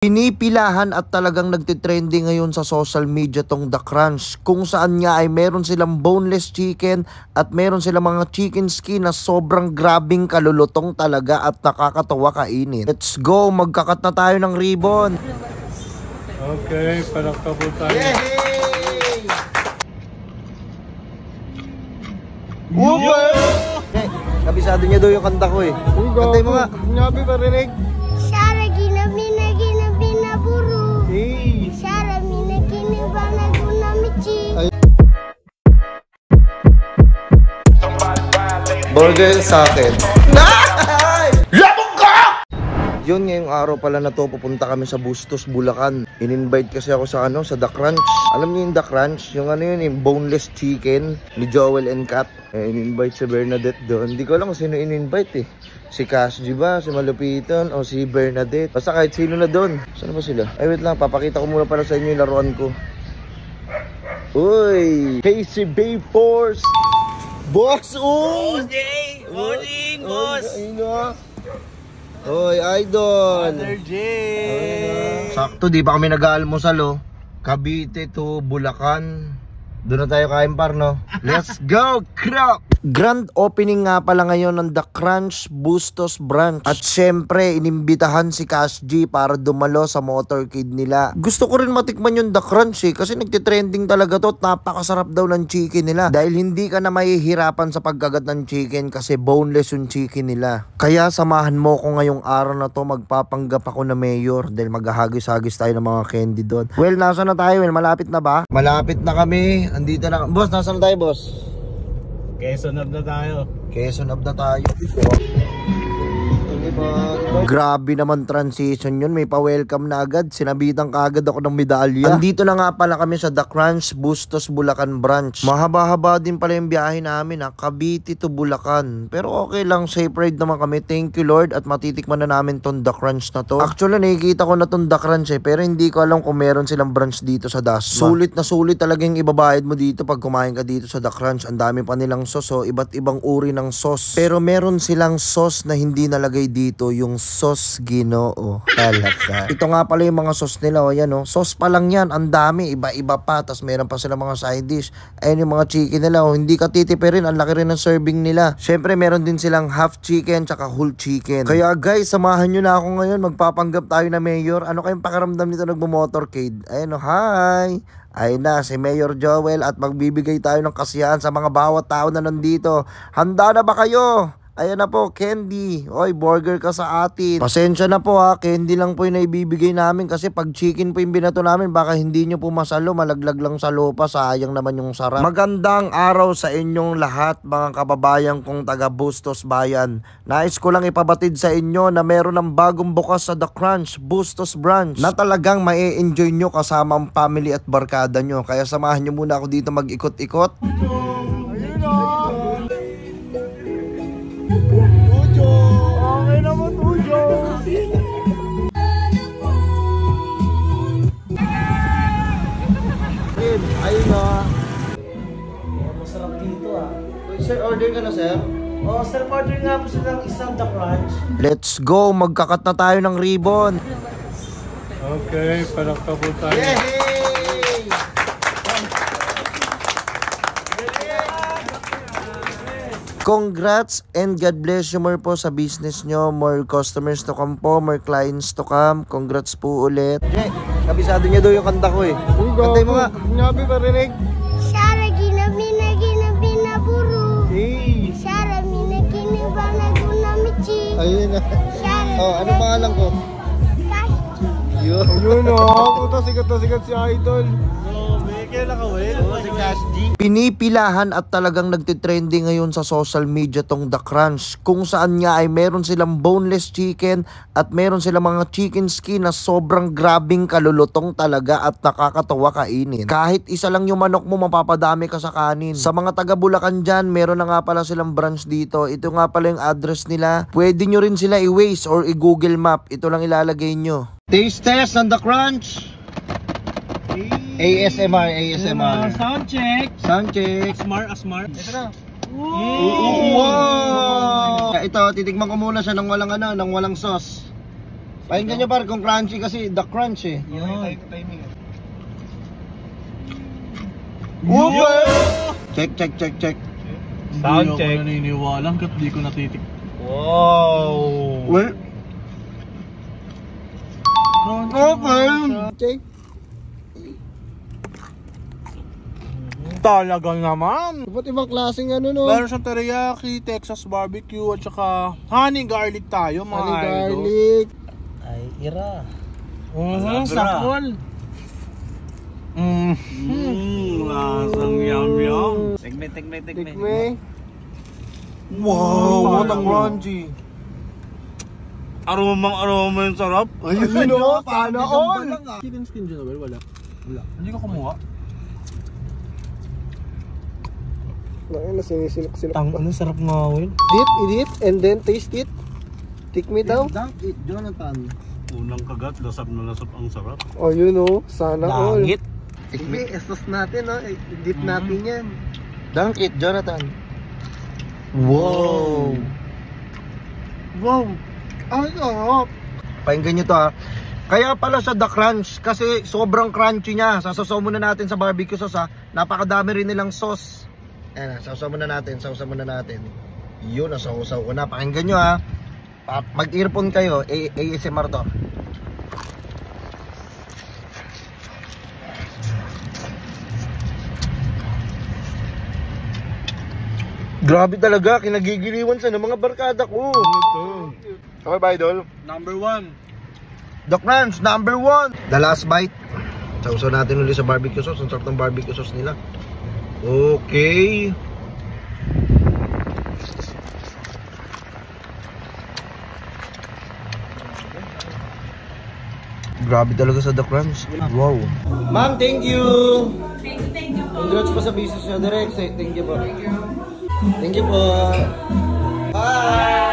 Pinipilahan at talagang nagtitrending ngayon sa social media tong The Crunch, kung saan nga ay meron silang boneless chicken at meron silang mga chicken skin na sobrang grabing kalulutong talaga at nakakatawa kainin. Let's go, magkakat na tayo ng ribbon. Okay, palakpa po tayo. Yay! Okay, kabisado niya daw yung kanta ko eh. Kantay mo nga. Ngabi marinig. Shara ginabi na buru. Hey. Shara mina kinibana guna michi. Burger sa akin. Yun, ngayong araw pala na to, pupunta kami sa Bustos, Bulacan. In-invite kasi ako sa The Crunch. Alam niyo yung The Crunch? Yung yung boneless chicken ni Joel and Kat. In-invite si Bernadette doon. Hindi ko alam kung sino in-invite eh. Si Cash G ba? Si Malupiton? O si Bernadette? Basta kahit sino na doon. Saan ba sila? Ay wait lang, papakita ko muna pala sa inyo yung laruan ko. Uy! Casey Bay Force! Boss! Oh! Morning, boss! Hoy, idol! Sakto, di pa kami nag-aalmusal oh. Cavite to Bulacan. Doon na tayo kain par, no? Let's go, crap! Grand opening nga pala ngayon ng The Crunch Bustos Branch. At syempre, inimbitahan si Cash G para dumalo sa motorcade nila. Gusto ko rin matikman yung The Crunch eh, kasi nagtitrending talaga to at napakasarap daw ng chicken nila. Dahil hindi ka na mahihirapan sa pagkagat ng chicken kasi boneless yung chicken nila. Kaya samahan mo ko ngayong araw na to, magpapanggap ako na mayor dahil maghahagis-hagis tayo ng mga candy doon. Well, nasa na tayo? Well, malapit na ba? Malapit na kami. Andito na. Boss, nasa na tayo, boss? Quezon Up na tayo. Quezon Up na tayo. Grabe naman transition yun. May pa-welcome na agad. Sinabitan ka agad ako ng medalya. Andito na nga pala kami sa The Crunch Bustos Bulacan Branch. Mahaba-haba din pala yung biyahe namin ha. Cavite to Bulacan. Pero okay lang, safe ride naman kami. Thank you Lord. At matitikman na namin ton The Crunch na to. Actually nakikita ko na ton The Crunch eh. Pero hindi ko alam kung meron silang branch dito sa Dasma. Sulit na sulit talaga yung ibabayad mo dito pag kumain ka dito sa The Crunch. Ang dami pa nilang sauce oh. Iba't ibang uri ng sauce. Pero meron silang sauce na hindi nalagay dito, yung sauce Ginoo. Talaga. Ito nga pala yung mga sauce nila. O yan o. Sauce pa lang yan. Ang dami. Iba-iba pa. Tapos meron pa sila mga side dish. Ayun yung mga chicken nila. O. Hindi ka titipirin. Ang laki rin ng serving nila. Syempre meron din silang half chicken tsaka whole chicken. Kaya guys, samahan nyo na ako ngayon. Magpapanggap tayo na mayor. Ano kayong pakiramdam nito nagmo-motorcade? Ayun o. Hi! Ayun na, si Mayor Joel at magbibigay tayo ng kasiyahan sa mga bawat tao na nandito. Handa na ba kayo? Ayan na po, candy. Oy, burger ka sa atin. Pasensya na po ha, candy lang po yung naibibigay namin kasi pag chicken po yung binato namin, baka hindi nyo po masalo, malaglag lang sa lupa, sayang naman yung sarap. Magandang araw sa inyong lahat, mga kababayan kong taga Bustos Bayan. Nais ko lang ipabatid sa inyo na meron ng bagong bukas sa The Crunch Bustos Branch na talagang ma-enjoy nyo kasama ang family at barkada nyo. Kaya samahan nyo muna ako dito mag-ikot-ikot. Ayun na. Masarap dito ah. Sir, order ka na sir? Oh, sir, order nga po silang isang The Crunch. Let's go, magkakat na tayo ng ribbon. Okay, palakpa po tayo. Yay! Congrats and God bless you more po sa business nyo. More customers to come po, more clients to come. Congrats po ulit. Kabisado niya daw yung kanta ko eh. Kantay mo nga. Ngabi marinig. Shara ginabi na buru. Hey. Shara mina kinibana guna michi. Ayun na. Shara. Oh, ano pangalan ko? Yun. Ayun o. Puta, sikat na sikat si Idol. Pinipilahan at talagang nagtitrending ngayon sa social media tong The Crunch, kung saan nga ay meron silang boneless chicken at meron silang mga chicken skin na sobrang grabing kalulutong talaga at nakakatawa kainin. Kahit isa lang yung manok mo, mapapadami ka sa kanin. Sa mga taga Bulacan dyan, meron na nga pala silang branch dito. Ito nga pala yung address nila. Pwede nyo rin sila i-Waze or i-Google Map. Ito lang ilalagay nyo. Taste test on The Crunch. ASMR. Sound check. Sound check. Asmar. Ito na. Wow! Ito, titikman ko muna siya ng walang sauce. Pakinggan nyo par kung crunchy kasi the crunch eh. Yun. Check. Sound check. Hindi ako naniniwala hanggat di ko natitik. Wow! Well, Check. Talaga naman! Ba't ibang klaseng ano no? Meron siyang teriyaki, Texas barbecue, at saka honey garlic tayo mga Honey idol. garlic. Ay, ira. Sapol! Lasang yum. Tikme. Tikme. wow, what a crunchy. Aroma yung sarap. Ayun o, sana all. Chicken skin dyan, wala. Hindi ko kumuha. Nakina na sinisilok-silok Tang, pa. ano sarap ngawin. Eat it, and then taste it. Tikme daw. Dunk it, Jonathan. Unang kagat, lasap na lasap ang sarap. Oh, yun o. Sana all. Langit. Tikme, estos natin o. Dip natin yan. Dunk it, Jonathan. Wow. Wow. Ang sarap. Pakinggan nyo to ha. Kaya pala siya the crunch kasi sobrang crunchy niya. Sasasaw muna natin sa barbecue sauce ha. Napakadami rin nilang sauce. Ayan na, sausaw muna natin. Yun, nasausaw ko na. Pakinggan nyo ha. Mag-earphone kayo, ASMR to. Grabe talaga, kinagigiliwan sa ng mga barkada ko. Okay ba, idol? Number 1. The Crunch, number 1. The last bite. Sausaw natin ulit sa barbecue sauce. Ang sarap ng barbecue sauce nila. Okay. Grabe talaga sa The Crunch. Wow. Ma'am, thank you. Thank you po. Congrats pa sa business niya, direct. Thank you po. Thank you po. Bye.